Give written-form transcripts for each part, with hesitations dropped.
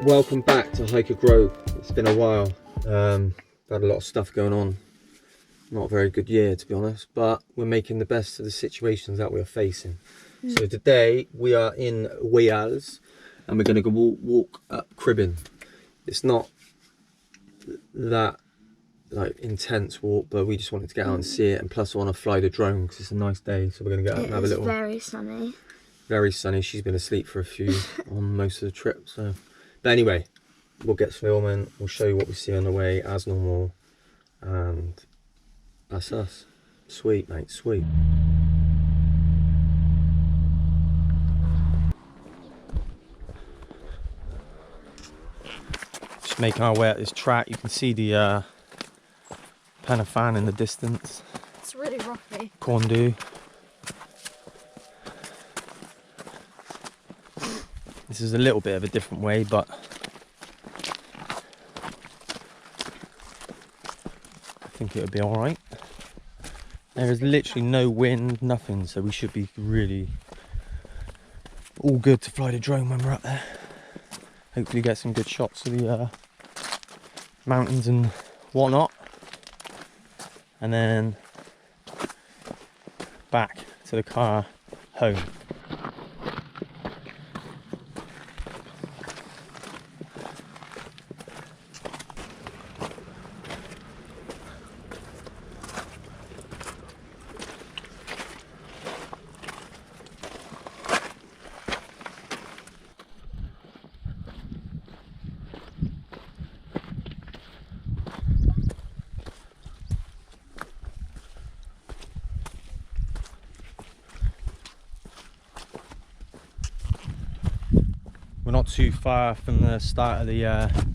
Welcome back to Hiker Grove. It's been a while. Had a lot of stuff going on. Not a very good year, to be honest, but we're making the best of the situations that we're facing. So today we are in Wales and we're going to go walk up Cribyn. It's not that like intense walk, but we just wanted to get out and see it, and plus I want to fly the drone because it's a nice day, so we're going to get out and have a little. Very sunny. Very sunny. She's been asleep for a few on most of the trip, so. But anyway, we'll get filming, we'll show you what we see on the way as normal, and that's us. Sweet, mate, sweet. Just making our way up this track. You can see the Penafan in the distance. It's really rocky. Corndu. This is a little bit of a different way, but I think it'll be all right. There is literally no wind, nothing, so we should be really all good to fly the drone when we're up there. Hopefully get some good shots of the mountains and whatnot, and then back to the car home. We're not too far from the start of the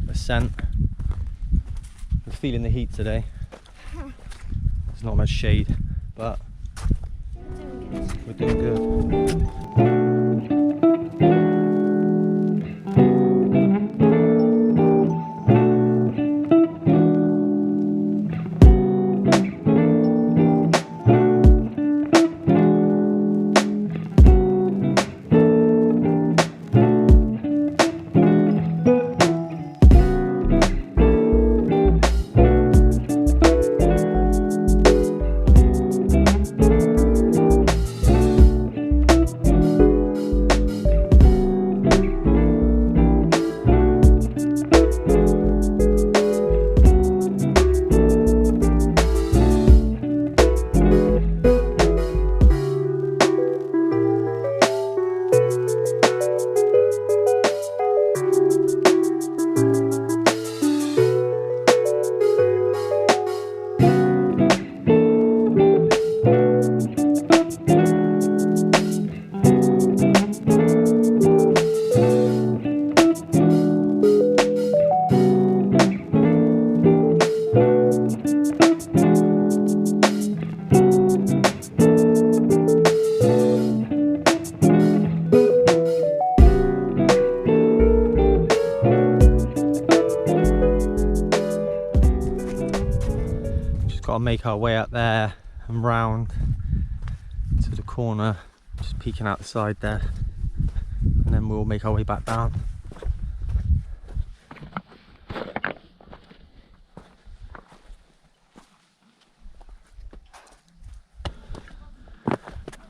ascent. We're feeling the heat today. There's not much shade, but we're doing good. Got to make our way up there and round to the corner, just peeking out the side there, and then we'll make our way back down.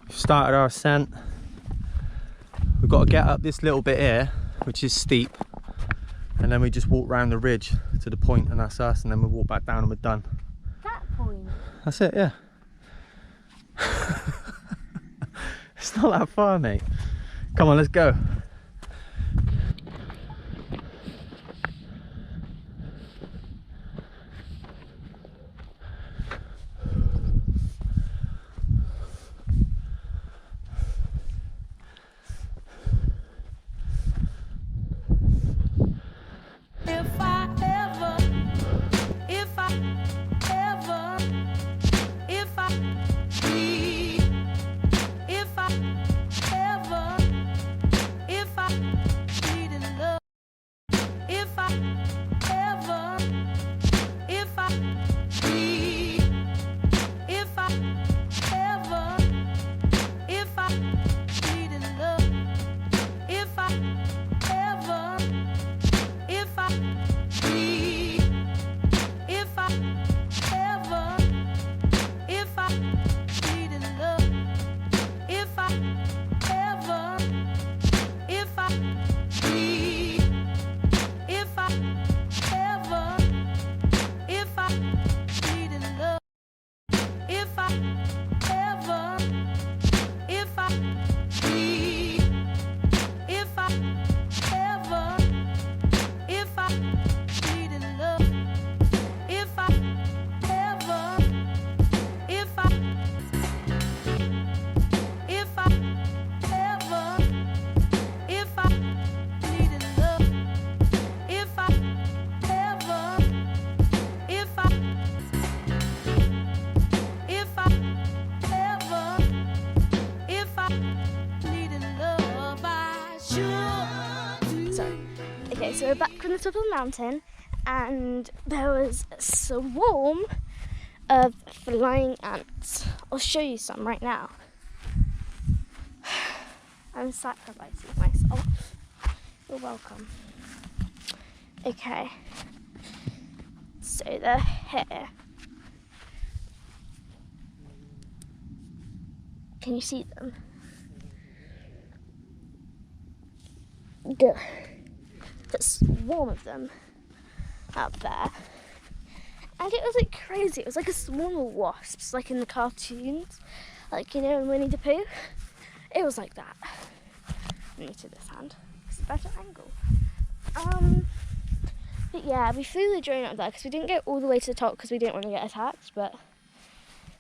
We've started our ascent. We've got to get up this little bit here, which is steep, and then we just walk round the ridge to the point, and that's us, and then we walk back down and we're done. That's it, yeah. It's not that far, mate. Come on, let's go. If Sorry. Okay, so we're back from the top of the mountain, and there was a swarm of flying ants. I'll show you some right now. I'm sacrificing myself. You're welcome. Okay. So they're here. Can you see them? There's a swarm of them out there. And it was like crazy. It was like a swarm of wasps, like in the cartoons. Like, you know, in Winnie the Pooh. It was like that. I need to this hand. It's a better angle. But yeah, we flew the drone up there because we didn't get all the way to the top because we didn't want to get attacked, but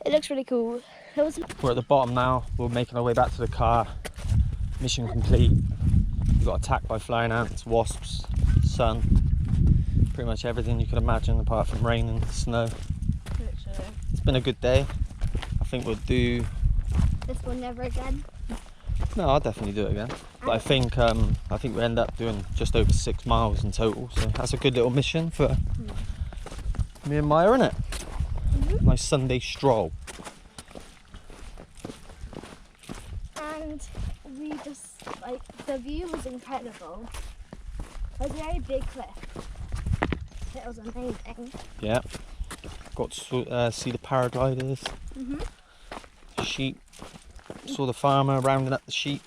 it looks really cool. We're at the bottom now. We're making our way back to the car. Mission complete. We got attacked by flying ants, wasps, sun, pretty much everything you could imagine apart from rain and snow. Literally. It's been a good day. I think we'll do. This one never again. No, I'll definitely do it again. But I think we end up doing just over 6 miles in total. So that's a good little mission for me and Maya, isn't it? Nice Sunday stroll. And we just, like, the view was incredible. It was a very big cliff. It was amazing. Yeah. Got to see the paragliders. Sheep. Saw the farmer rounding up the sheep.